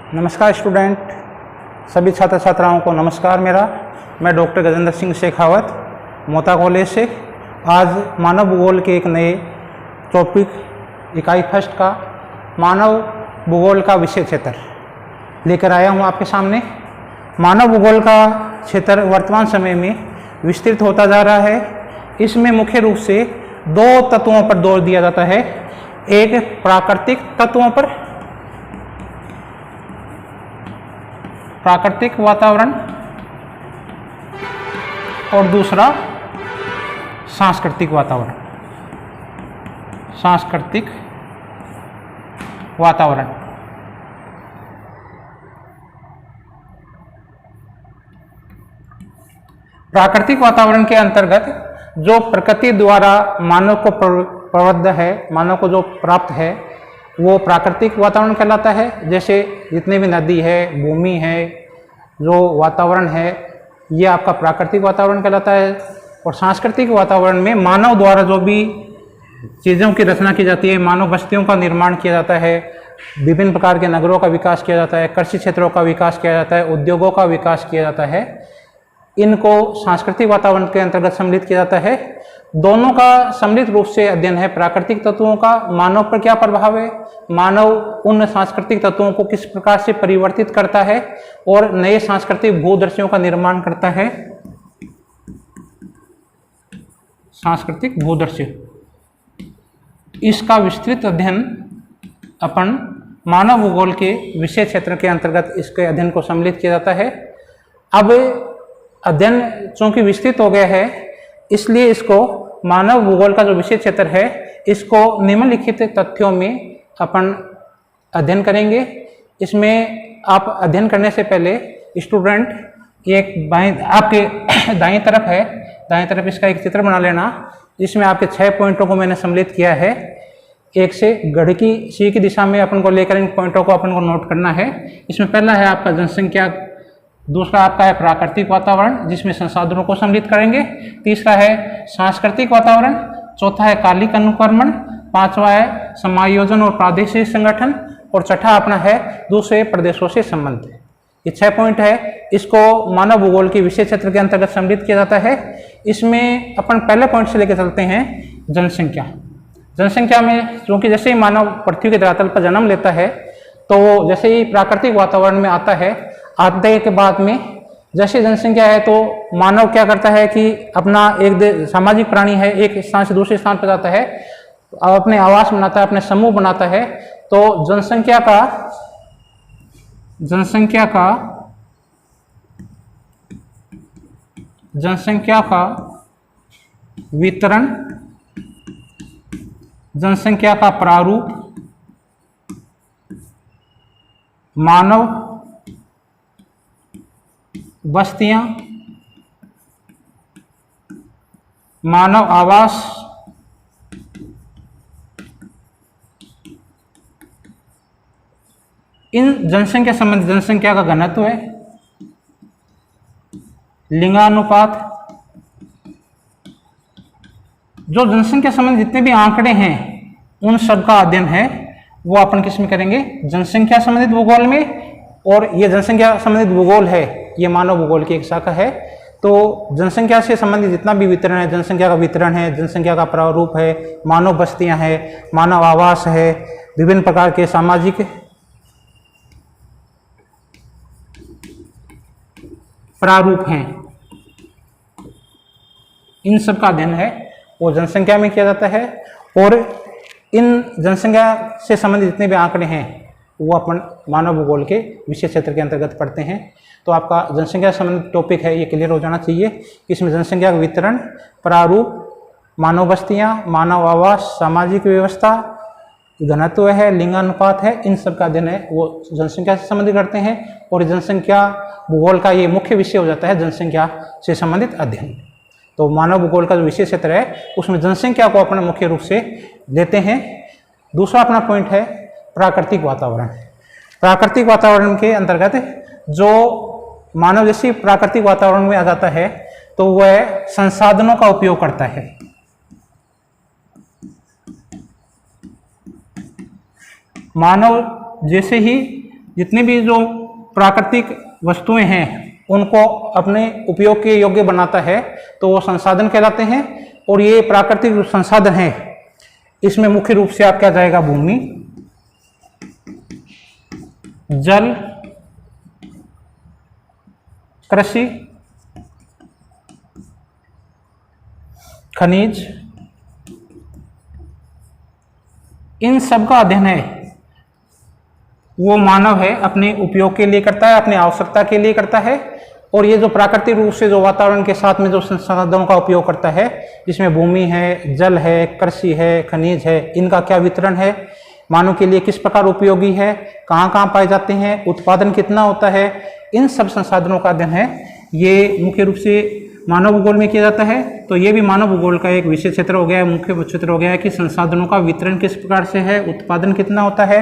नमस्कार स्टूडेंट, सभी छात्र छात्राओं को नमस्कार। मैं डॉक्टर गजेंद्र सिंह शेखावत मोता कॉलेज से आज मानव भूगोल के एक नए टॉपिक इकाई फर्स्ट का मानव भूगोल का विषय क्षेत्र लेकर आया हूं आपके सामने। मानव भूगोल का क्षेत्र वर्तमान समय में विस्तृत होता जा रहा है। इसमें मुख्य रूप से दो तत्वों पर जोर दिया जाता है, एक प्राकृतिक तत्वों पर, प्राकृतिक वातावरण, और दूसरा सांस्कृतिक वातावरण। सांस्कृतिक वातावरण प्राकृतिक वातावरण के अंतर्गत जो प्रकृति द्वारा मानव को प्रबद्ध है, मानव को जो प्राप्त है, वो प्राकृतिक वातावरण कहलाता है। जैसे जितने भी नदी है, भूमि है, जो वातावरण है, ये आपका प्राकृतिक वातावरण कहलाता है। और सांस्कृतिक वातावरण में मानव द्वारा जो भी चीज़ों की रचना की जाती है, मानव बस्तियों का निर्माण किया जाता है, विभिन्न प्रकार के नगरों का विकास किया जाता है, कृषि क्षेत्रों का विकास किया जाता है, उद्योगों का विकास किया जाता है, इनको सांस्कृतिक वातावरण के अंतर्गत सम्मिलित किया जाता है। दोनों का सम्मिलित रूप से अध्ययन है प्राकृतिक तत्वों का मानव पर क्या प्रभाव है, मानव उन सांस्कृतिक तत्वों को किस प्रकार से परिवर्तित करता है और नए सांस्कृतिक भूदृश्यों का निर्माण करता है। सांस्कृतिक भूदृश्य, इसका विस्तृत अध्ययन अपन मानव भूगोल के विषय क्षेत्र के अंतर्गत इसके अध्ययन को सम्मिलित किया जाता है। अब अध्ययन चूंकि विस्तृत हो गया है, इसलिए इसको मानव भूगोल का जो विषय क्षेत्र है, इसको निम्नलिखित तथ्यों में अपन अध्ययन करेंगे। इसमें आप अध्ययन करने से पहले स्टूडेंट एक आपके दाईं तरफ है, दाईं तरफ इसका एक चित्र बना लेना, जिसमें आपके 6 पॉइंटों को मैंने सम्मिलित किया है। एक से गढ़ की सी की दिशा में अपन को लेकर इन पॉइंटों को अपन को नोट करना है। इसमें पहला है आपका जनसंख्या, दूसरा आपका है प्राकृतिक वातावरण जिसमें संसाधनों को सम्मिलित करेंगे, तीसरा है सांस्कृतिक वातावरण, चौथा है कालिक अनुक्रमण, पांचवा है समायोजन और प्रादेशिक संगठन, और छठा अपना है दूसरे प्रदेशों से संबंध। ये 6 पॉइंट है, इसको मानव भूगोल के विषय क्षेत्र के अंतर्गत सम्मिलित किया जाता है। इसमें अपन पहले पॉइंट से लेकर चलते हैं जनसंख्या। जनसंख्या में क्योंकि जैसे ही मानव पृथ्वी के धरातल पर जन्म लेता है, तो जैसे ही प्राकृतिक वातावरण में आता है, आते के बाद में जैसे जनसंख्या है, तो मानव क्या करता है कि अपना एक सामाजिक प्राणी है, एक स्थान से दूसरे स्थान पर जाता है, अपने आवास बनाता है, अपने समूह बनाता है। तो जनसंख्या का वितरण, जनसंख्या का प्रारूप, मानव बस्तियां, मानव आवास, इन जनसंख्या संबंधी जनसंख्या का घनत्व है, लिंगानुपात, जो जनसंख्या संबंधी जितने भी आंकड़े हैं उन सब का अध्ययन है, वो अपन किस में करेंगे, जनसंख्या संबंधित भूगोल में। और ये जनसंख्या संबंधित भूगोल है, ये मानव भूगोल की एक शाखा है। तो जनसंख्या से संबंधित जितना भी वितरण है, जनसंख्या का वितरण है, जनसंख्या का प्रारूप है, मानव बस्तियां हैं, मानव आवास है, विभिन्न प्रकार के सामाजिक प्रारूप हैं, इन सब का अध्ययन है वो जनसंख्या में किया जाता है। और इन जनसंख्या से संबंधित जितने भी आंकड़े हैं वो अपन मानव भूगोल के विषय क्षेत्र के अंतर्गत पढ़ते हैं। तो आपका जनसंख्या से संबंधित टॉपिक है, ये क्लियर हो जाना चाहिए कि इसमें जनसंख्या का वितरण, प्रारूप, मानव बस्तियां, मानव आवास, सामाजिक व्यवस्था, घनत्व है, लिंगानुपात है, इन सब का अध्ययन है वो जनसंख्या से संबंधित करते हैं। और जनसंख्या भूगोल का ये मुख्य विषय हो जाता है, जनसंख्या से संबंधित अध्ययन। तो मानव भूगोल का जो विषय क्षेत्र है उसमें जनसंख्या को अपने मुख्य रूप से लेते हैं। दूसरा अपना पॉइंट है प्राकृतिक वातावरण। प्राकृतिक वातावरण के अंतर्गत जो मानव जैसे प्राकृतिक वातावरण में आ जाता है, तो वह संसाधनों का उपयोग करता है। मानव जैसे ही जितने भी जो प्राकृतिक वस्तुएं हैं उनको अपने उपयोग के योग्य बनाता है तो वो संसाधन कहलाते हैं। और ये प्राकृतिक संसाधन है, इसमें मुख्य रूप से आप क्या जाएगा, भूमि, जल, कृषि, खनिज, इन सब का अध्ययन है वो मानव है अपने उपयोग के लिए करता है, अपनी आवश्यकता के लिए करता है। और ये जो प्राकृतिक रूप से जो वातावरण के साथ में जो संसाधनों का उपयोग करता है, जिसमें भूमि है, जल है, कृषि है, खनिज है, इनका क्या वितरण है, मानव के लिए किस प्रकार उपयोगी है, कहाँ कहाँ पाए जाते हैं, उत्पादन कितना होता है, इन सब संसाधनों का अध्ययन है ये मुख्य रूप से मानव भूगोल में किया जाता है। तो ये भी मानव भूगोल का एक विशेष क्षेत्र हो गया है, मुख्य क्षेत्र हो गया है कि संसाधनों का वितरण किस प्रकार से है, उत्पादन कितना होता है,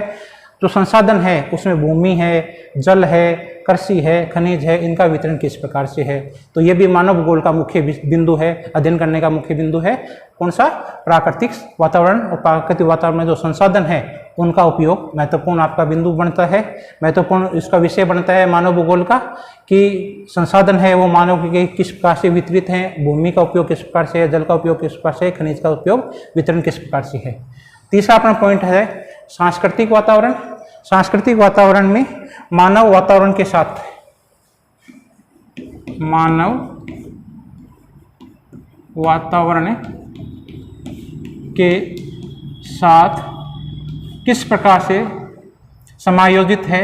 जो संसाधन है उसमें भूमि है, जल है, कृषि है, खनिज है, इनका वितरण किस प्रकार से है। तो ये भी मानव भूगोल का मुख्य बिंदु है, अध्ययन करने का मुख्य बिंदु है। कौन सा, प्राकृतिक वातावरण और प्राकृतिक वातावरण में जो संसाधन है उनका उपयोग महत्वपूर्ण आपका बिंदु बनता है, महत्वपूर्ण इसका विषय बनता है मानव भूगोल का, कि संसाधन है वो मानव के किस प्रकार से वितरित हैं, भूमि का उपयोग किस प्रकार से है, जल का उपयोग किस प्रकार से है, खनिज का उपयोग वितरण किस प्रकार से है। तीसरा अपना पॉइंट है सांस्कृतिक वातावरण। सांस्कृतिक वातावरण में मानव वातावरण के साथ, मानव वातावरण के साथ किस प्रकार से समायोजित है,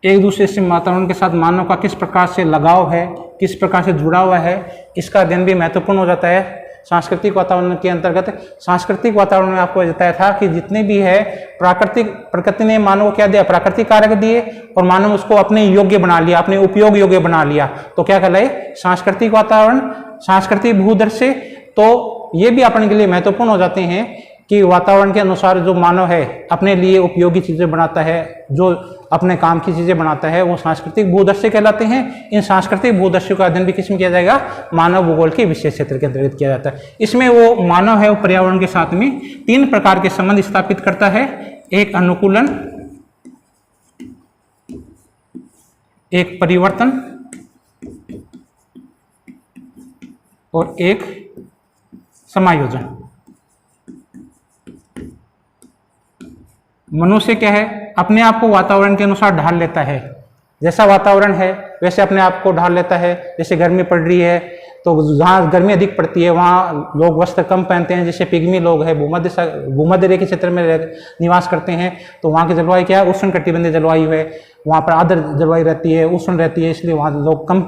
एक दूसरे से वातावरण के साथ मानव का किस प्रकार से लगाव है, किस प्रकार से जुड़ा हुआ है, इसका अध्ययन भी महत्वपूर्ण हो जाता है सांस्कृतिक वातावरण के अंतर्गत। सांस्कृतिक वातावरण में आपको बताया था कि जितने भी है प्रकृति ने मानव को क्या दिया, प्राकृतिक कारक दिए और मानव उसको अपने योग्य बना लिया, अपने उपयोग योग्य बना लिया, तो क्या कहलाए, सांस्कृतिक वातावरण, सांस्कृतिक भूदृश्य। तो ये भी अपने के लिए महत्वपूर्ण हो जाते हैं कि वातावरण के अनुसार जो मानव है अपने लिए उपयोगी चीजें बनाता है, जो अपने काम की चीजें बनाता है, वो सांस्कृतिक भूदृश्य कहलाते हैं। इन सांस्कृतिक भूदृश्यों का अध्ययन भी किसमें किया जाएगा, मानव भूगोल के विशेष क्षेत्र के अंतर्गत किया जाता है। इसमें वो मानव है वो पर्यावरण के साथ में तीन प्रकार के संबंध स्थापित करता है, एक अनुकूलन, एक परिवर्तन और एक समायोजन। मनुष्य क्या है, अपने आप को वातावरण के अनुसार ढाल लेता है, जैसा वातावरण है वैसे अपने आप को ढाल लेता है। जैसे गर्मी पड़ रही है तो जहाँ गर्मी अधिक पड़ती है वहाँ लोग वस्त्र कम पहनते हैं। जैसे पिग्मी लोग हैं, भूमध्य रेखा क्षेत्र में निवास करते हैं, तो वहाँ की जलवायु क्या है, उष्ण कटिबंधीय जलवायु है, वहाँ पर आर्द्र जलवायु रहती है, उष्ण रहती है, इसलिए वहाँ लोग कम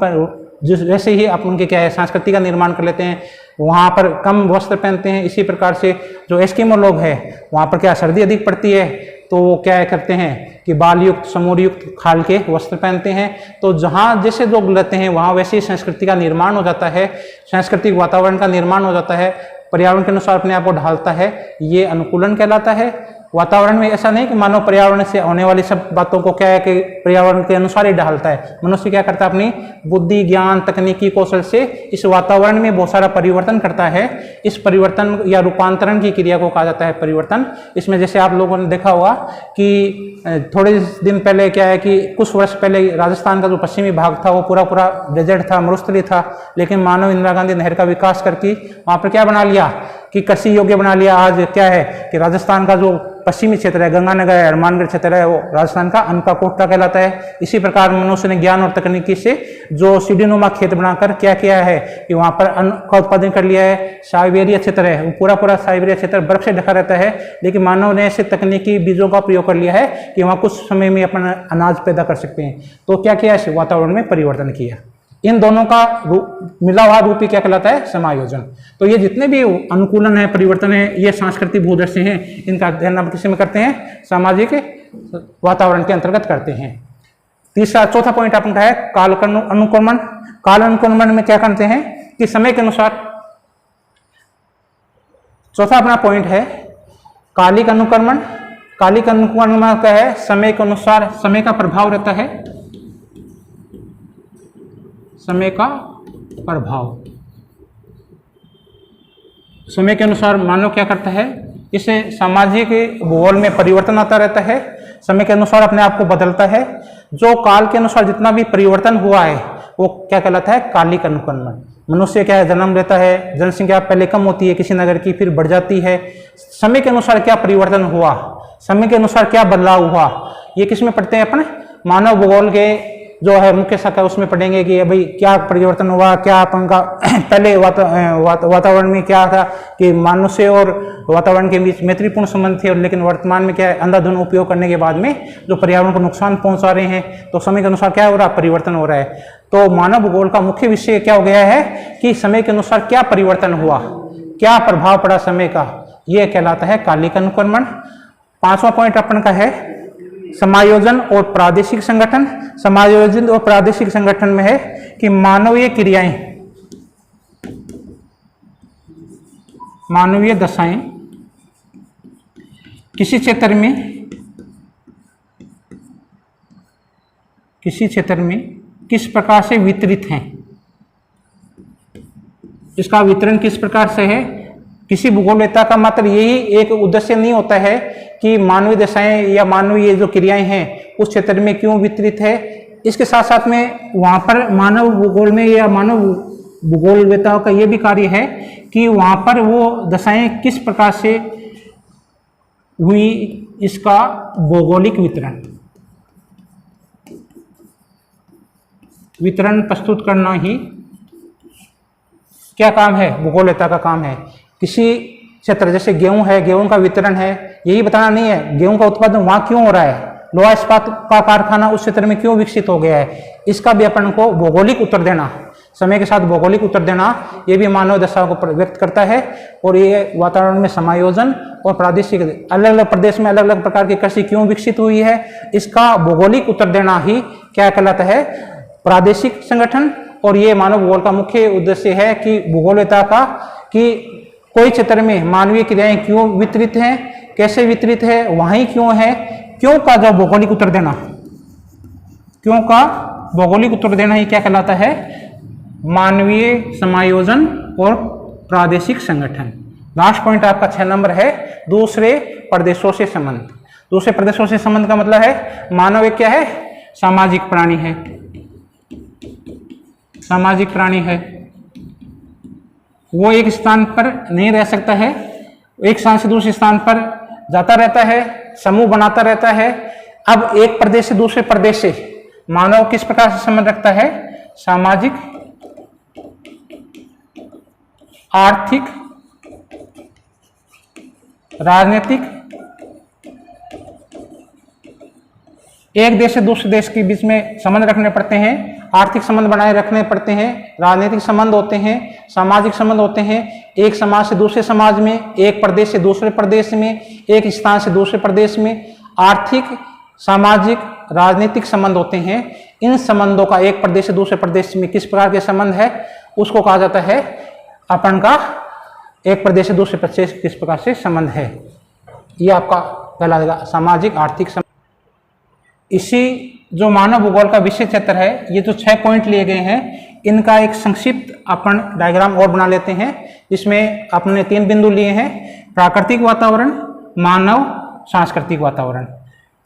जिस वैसे ही अपन के क्या है संस्कृति का निर्माण कर लेते हैं, वहाँ पर कम वस्त्र पहनते हैं। इसी प्रकार से जो एस्किमो लोग हैं वहाँ पर क्या सर्दी अधिक पड़ती है, तो वो क्या करते हैं कि बाल युक्त समूर युक्त खाल के वस्त्र पहनते हैं। तो जहाँ जैसे लोग रहते हैं वहाँ वैसे ही संस्कृति का निर्माण हो जाता है, सांस्कृतिक वातावरण का निर्माण हो जाता है, पर्यावरण के अनुसार अपने आप को ढालता है, ये अनुकूलन कहलाता है। वातावरण में ऐसा नहीं कि मानव पर्यावरण से होने वाली सब बातों को क्या है कि पर्यावरण के अनुसार ही ढालता है। मनुष्य क्या करता है, अपनी बुद्धि, ज्ञान, तकनीकी कौशल से इस वातावरण में बहुत सारा परिवर्तन करता है। इस परिवर्तन या रूपांतरण की क्रिया को कहा जाता है परिवर्तन। इसमें जैसे आप लोगों ने देखा होगा कि थोड़े दिन पहले क्या है कि कुछ वर्ष पहले राजस्थान का जो पश्चिमी भाग था वो पूरा डेजर्ट था, मरुस्थली था, लेकिन मानव इंदिरा गांधी नहर का विकास करके वहाँ पर क्या बना लिया कि कृषि योग्य बना लिया। आज क्या है कि राजस्थान का जो पश्चिमी क्षेत्र है, गंगानगर है, हनुमानगढ़ क्षेत्र है, वो राजस्थान का अनका कोटा कहलाता है। इसी प्रकार मनुष्य ने ज्ञान और तकनीकी से जो सीढ़ीनुमा खेत बनाकर क्या किया है कि वहाँ पर अन्न का उत्पादन कर लिया है। साइबेरिया क्षेत्र है, वो पूरा साइबेरिया क्षेत्र बर्फ से ढका रहता है, लेकिन मानव ने ऐसे तकनीकी बीजों का प्रयोग कर लिया है कि वहाँ कुछ समय में अपना अनाज पैदा कर सकते हैं। तो क्या किया, इस वातावरण में परिवर्तन किया। इन दोनों का मिला हुआ रूप ही क्या कहलाता है, समायोजन। तो ये जितने भी अनुकूलन है, परिवर्तन है, ये सांस्कृतिक भूदृश्य हैं, इनका अध्ययन हम किसी में करते हैं, सामाजिक वातावरण के अंतर्गत करते हैं। चौथा पॉइंट आपने कहा है काल अनुक्रमण। काल अनुक्रमण में क्या करते हैं कि समय के अनुसार, चौथा अपना पॉइंट है कालिक अनुक्रमण। कालिक अनुक्रमण क्या है, समय के अनुसार समय का प्रभाव रहता है, समय का प्रभाव। समय के अनुसार मानव क्या करता है, इससे सामाजिक भूगोल में परिवर्तन आता रहता है, समय के अनुसार अपने आप को बदलता है। जो काल के अनुसार जितना भी परिवर्तन हुआ है वो क्या कहलाता है, कालिक अनुक्रमण। मनुष्य क्या है, जन्म लेता है, जनसंख्या पहले कम होती है किसी नगर की, फिर बढ़ जाती है। समय के अनुसार क्या परिवर्तन हुआ, समय के अनुसार क्या बदलाव हुआ, ये किस में पढ़ते हैं अपन, मानव भूगोल के जो है मुख्य शाखा उसमें पढ़ेंगे कि भाई क्या परिवर्तन हुआ, क्या अपन का पहले वातावरण में क्या था कि मनुष्य और वातावरण के बीच मैत्रीपूर्ण संबंध थे, और लेकिन वर्तमान में क्या है, अंधाधुंध उपयोग करने के बाद में जो पर्यावरण को नुकसान पहुंचा रहे हैं, तो समय के अनुसार क्या हो रहा है, परिवर्तन हो रहा है। तो मानव भूगोल का मुख्य विषय क्या हो गया है कि समय के अनुसार क्या परिवर्तन हुआ, क्या प्रभाव पड़ा समय का, यह कहलाता है कालिक अनुक्रमण। 5वां पॉइंट अपन का है समायोजन और प्रादेशिक संगठन। समायोजन और प्रादेशिक संगठन में है कि मानवीय क्रियाएं, मानवीय दशाएं किसी क्षेत्र में किस प्रकार से वितरित हैं, इसका वितरण किस प्रकार से है। किसी भूगोलवेत्ता का मात्र यही एक उद्देश्य नहीं होता है कि मानवीय दशाएं या मानवीय जो क्रियाएं हैं उस क्षेत्र में क्यों वितरित है, इसके साथ साथ में वहाँ पर मानव भूगोल में या मानव भूगोलवेत्ताओं का ये भी कार्य है कि वहाँ पर वो दशाएं किस प्रकार से हुई, इसका भौगोलिक वितरण प्रस्तुत करना ही क्या काम है, भूगोलवेत्ता का काम है। किसी क्षेत्र जैसे गेहूं है, गेहूं का वितरण है, यही बताना नहीं है गेहूं का उत्पादन वहां क्यों हो रहा है, लोहा इस्पात का कारखाना उस क्षेत्र में क्यों विकसित हो गया है, इसका भी अपन को भौगोलिक उत्तर देना, समय के साथ भौगोलिक उत्तर देना, ये भी मानव दशा को व्यक्त करता है। और ये वातावरण में समायोजन और प्रादेशिक, अलग अलग प्रदेश में अलग अलग प्रकार की कृषि क्यों विकसित हुई है, इसका भौगोलिक उत्तर देना ही क्या कहलाता है, प्रादेशिक संगठन। और ये मानव भूगोल का मुख्य उद्देश्य है कि भूगोलवेत्ता का कि कोई क्षेत्र में मानवीय क्रियाएं क्यों वितरित हैं, कैसे वितरित है, वहीं क्यों है, क्यों का जो भौगोलिक उत्तर देना, क्यों का भौगोलिक उत्तर देना ही क्या कहलाता है, मानवीय समायोजन और प्रादेशिक संगठन। लास्ट पॉइंट आपका 6 नंबर है दूसरे प्रदेशों से संबंध। दूसरे प्रदेशों से संबंध का मतलब है मानव एक क्या है, सामाजिक प्राणी है, सामाजिक प्राणी है। वो एक स्थान पर नहीं रह सकता है, एक स्थान से दूसरे स्थान पर जाता रहता है, समूह बनाता रहता है। अब एक प्रदेश से दूसरे प्रदेश से मानव किस प्रकार से संबंध रखता है, सामाजिक, आर्थिक, राजनीतिक। एक देश से दूसरे देश के बीच में संबंध रखने पड़ते हैं, आर्थिक संबंध बनाए रखने पड़ते हैं, राजनीतिक संबंध होते हैं, सामाजिक संबंध होते हैं। एक समाज से दूसरे समाज में, एक प्रदेश से दूसरे प्रदेश में, एक स्थान से दूसरे प्रदेश में आर्थिक, सामाजिक, राजनीतिक संबंध होते हैं। इन संबंधों का एक प्रदेश से दूसरे प्रदेश में किस प्रकार के संबंध है, उसको कहा जाता है अपन का एक प्रदेश से दूसरे प्रदेश किस प्रकार से संबंध है। ये आपका कहलाएगा सामाजिक, आर्थिक संबंध। इसी जो मानव भूगोल का विषय क्षेत्र है, ये जो 6 पॉइंट लिए गए हैं, इनका एक संक्षिप्त अपन डायग्राम और बना लेते हैं, जिसमें अपने 3 बिंदु लिए हैं, प्राकृतिक वातावरण, मानव, सांस्कृतिक वातावरण।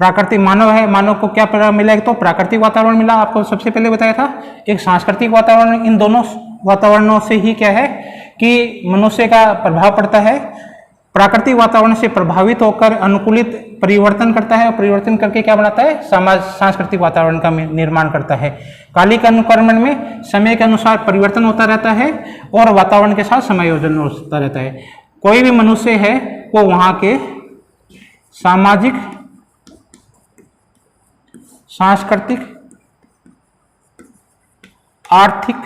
प्राकृतिक मानव है, मानव को क्या मिला, तो प्राकृतिक वातावरण मिला, आपको सबसे पहले बताया था। एक सांस्कृतिक वातावरण, इन दोनों वातावरणों से ही क्या है कि मनुष्य का प्रभाव पड़ता है। प्राकृतिक वातावरण से प्रभावित होकर अनुकूलित परिवर्तन करता है, और परिवर्तन करके क्या बनाता है, समाज सांस्कृतिक वातावरण का निर्माण करता है। कालिक अनुक्रमण में समय के अनुसार परिवर्तन होता रहता है और वातावरण के साथ समायोजन होता रहता है। कोई भी मनुष्य है वो वहाँ के सामाजिक, सांस्कृतिक, आर्थिक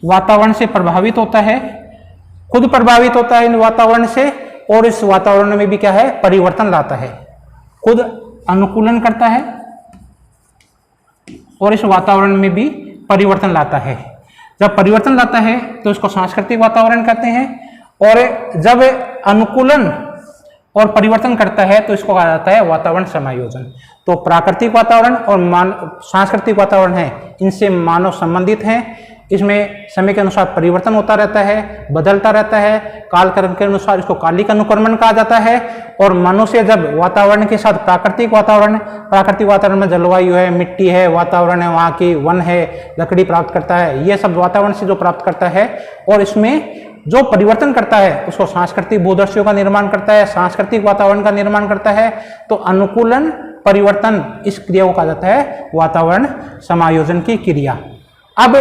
वातावरण से प्रभावित होता है, खुद प्रभावित होता है इन वातावरण से, और इस वातावरण में भी क्या है, परिवर्तन लाता है, खुद अनुकूलन करता है और इस वातावरण में भी परिवर्तन लाता है। जब परिवर्तन लाता है तो इसको सांस्कृतिक वातावरण कहते हैं, और जब अनुकूलन और परिवर्तन करता है तो इसको कहा जाता है वातावरण समायोजन। तो प्राकृतिक वातावरण और सांस्कृतिक वातावरण है, इनसे मानव संबंधित हैं, इसमें समय के अनुसार परिवर्तन होता रहता है, बदलता रहता है, कालक्रम के अनुसार इसको कालिक अनुक्रमण कहा जाता है। और मनुष्य जब वातावरण के साथ प्राकृतिक वातावरण में जलवायु है, मिट्टी है, वातावरण है, वहाँ की वन है, लकड़ी प्राप्त करता है, ये सब वातावरण से जो प्राप्त करता है और इसमें जो परिवर्तन करता है उसको सांस्कृतिक भूदर्शियों का निर्माण करता है, सांस्कृतिक वातावरण का निर्माण करता है। तो अनुकूलन परिवर्तन इस क्रिया को कहा जाता है वातावरण समायोजन की क्रिया। अब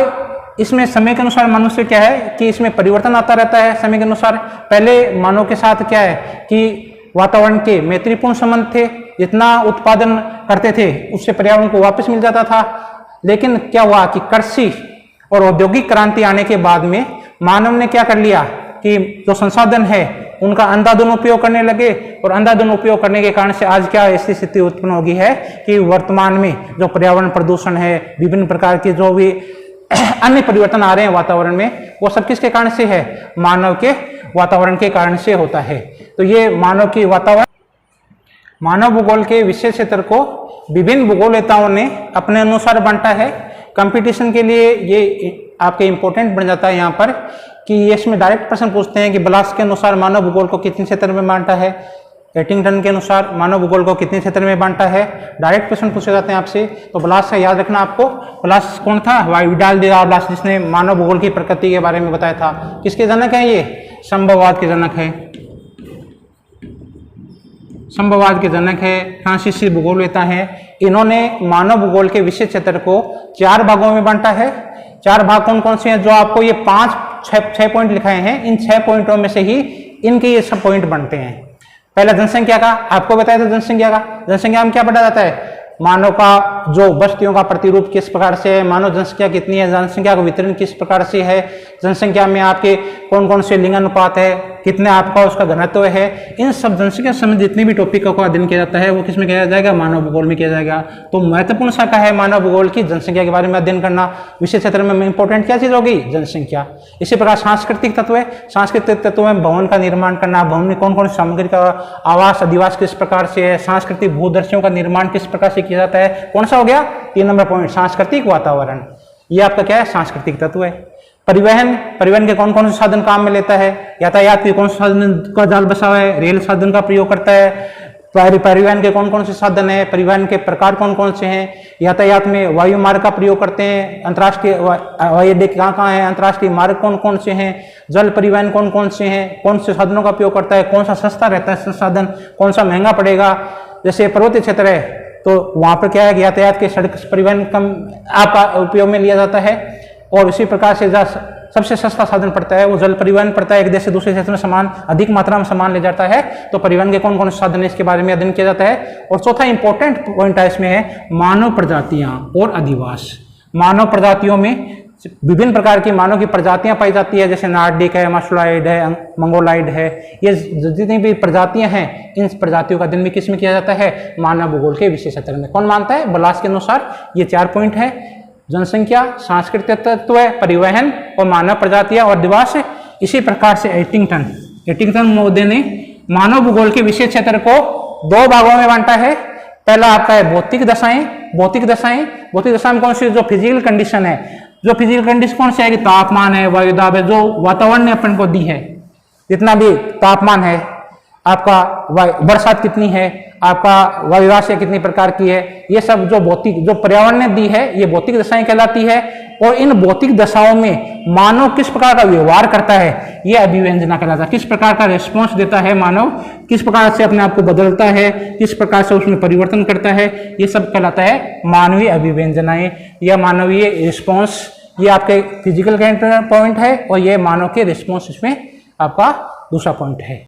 इसमें समय के अनुसार मनुष्य क्या है कि इसमें परिवर्तन आता रहता है समय के अनुसार। पहले मानव के साथ क्या है कि वातावरण के मैत्रीपूर्ण संबंध थे, जितना उत्पादन करते थे उससे पर्यावरण को वापस मिल जाता था। लेकिन क्या हुआ कि कृषि और औद्योगिक क्रांति आने के बाद में मानव ने क्या कर लिया कि जो संसाधन है उनका अंधाधुंध उपयोग करने लगे, और अंधाधुंध उपयोग करने के कारण से आज क्या ऐसी स्थिति उत्पन्न होगी है कि वर्तमान में जो पर्यावरण प्रदूषण है, विभिन्न प्रकार के जो भी अन्य परिवर्तन आ रहे हैं वातावरण में, वो सब किसके कारण से है? मानव के वातावरण के कारण से होता है। तो ये मानव भूगोल के विषय क्षेत्र को विभिन्न भूगोलवेताओं ने अपने अनुसार बांटा है। कंपटीशन के लिए ये आपके इंपॉर्टेंट बन जाता है यहाँ पर कि ये इसमें डायरेक्ट प्रश्न पूछते हैं कि ब्लास के अनुसार मानव भूगोल को कितने क्षेत्र में बांटा है, एटिंगटन के अनुसार मानव भूगोल को कितने क्षेत्र में बांटा है। डायरेक्ट प्रश्न पूछे जाते हैं आपसे। तो ब्लास का याद रखना आपको। ब्लास कौन था? विडाल डी ब्लास, जिसने मानव भूगोल की प्रकृति के बारे में बताया था। किसके जनक है? ये संभववाद के जनक है, संभववाद के जनक है, फ्रांसीसी भूगोलवेता है। इन्होंने मानव भूगोल के विषय क्षेत्र को 4 भागों में बांटा है। 4 भाग कौन कौन से हैं? जो आपको ये 6 पॉइंट लिखाए हैं, इन 6 पॉइंटों में से ही इनके ये सब पॉइंट बनते हैं। पहला जनसंख्या का, आपको बताया था जनसंख्या का। जनसंख्या में क्या पढ़ा जाता है? मानव का जो बस्तियों का प्रतिरूप किस प्रकार से है, मानव जनसंख्या कितनी है, जनसंख्या का वितरण किस प्रकार से है, जनसंख्या में आपके कौन कौन से लिंगानुपात है, कितने आपका उसका घनत्व है। इन सब जनसंख्या से संबंधित जितने भी टॉपिकों का अध्ययन किया जाता है वो किस में किया जाएगा? मानव भूगोल में किया जाएगा। तो महत्वपूर्ण शाखा है मानव भूगोल की जनसंख्या के बारे में अध्ययन करना। विषय क्षेत्र में इंपॉर्टेंट क्या चीज होगी? जनसंख्या। इसी प्रकार सांस्कृतिक तत्व है। सांस्कृतिक तत्व में भवन का निर्माण करना, भवन में कौन कौन सी सामग्री का आवास अधिवास किस प्रकार से है, सांस्कृतिक भूदर्शियों का निर्माण किस प्रकार से किया जाता है। कौन सा हो गया? 3 नंबर पॉइंट, सांस्कृतिक वातावरण। ये आपका क्या है? सांस्कृतिक तत्व है। परिवहन के कौन कौन से साधन काम में लेता है? यातायात के कौन से साधन का जाल बसा हुआ है? रेल साधन का प्रयोग करता है। परिवहन के कौन कौन से साधन है? परिवहन के प्रकार कौन कौन से हैं? यातायात में वायु मार्ग का प्रयोग करते हैं। अंतर्राष्ट्रीय हवाई अड्डे कहाँ कहाँ है? अंतर्राष्ट्रीय मार्ग कौन कौन से हैं? जल परिवहन कौन कौन से हैं? कौन से साधनों का उपयोग करता है? कौन सा सस्ता रहता है साधन, कौन सा महंगा पड़ेगा? जैसे पर्वतीय क्षेत्र है तो वहां पर क्या है कि यातायात के सड़क परिवहन कम आपका उपयोग में लिया जाता है। और इसी प्रकार से सबसे सस्ता साधन पड़ता है वो जल परिवहन पड़ता है। एक देश से दूसरे देश में सामान अधिक मात्रा में सामान ले जाता है, तो परिवहन के कौन कौन से साधन है इसके बारे में अध्ययन किया जाता है। और चौथा इंपॉर्टेंट पॉइंट है इसमें है मानव प्रजातियां और अधिवास। मानव प्रजातियों में विभिन्न प्रकार की मानव की प्रजातियां पाई जाती है, जैसे नार्डिक है, मास्टोलाइड है, मंगोलाइड है। ये जितनी भी प्रजातियां हैं इन प्रजातियों का अध्ययन भी किस में किया जाता है? मानव भूगोल के विषय क्षेत्र में। कौन मानता है? ब्लास के अनुसार ये 4 पॉइंट है, जनसंख्या, सांस्कृतिक तत्व, परिवहन और मानव प्रजातियां और अधिवास। इसी प्रकार से एटिंगटन महोदय ने मानव भूगोल के विषय क्षेत्र को 2 भागों में बांटा है। पहला आपका है भौतिक दशाएं। भौतिक दशा में कौन सी? जो फिजिकल कंडीशन है। जो फिजिकल कंडीशन कौन सी है कि तापमान है, वायुदाब है, जो वातावरण ने अपन को दी है, जितना भी तापमान है, आपका बरसात कितनी है, आपका वायुराशि कितनी प्रकार की है, ये सब जो पर्यावरण ने दी है ये भौतिक दशाएं कहलाती है। और इन भौतिक दशाओं में मानव किस प्रकार का व्यवहार करता है ये अभिव्यंजना कहलाता है। किस प्रकार का रिस्पॉन्स देता है मानव, किस प्रकार से अपने आप को बदलता है, किस प्रकार से उसमें परिवर्तन करता है, ये सब कहलाता है मानवीय अभिव्यंजनाएं या मानवीय रिस्पॉन्स। ये आपके फिजिकल पॉइंट है और ये मानव के रिस्पॉन्स इसमें आपका दूसरा पॉइंट है।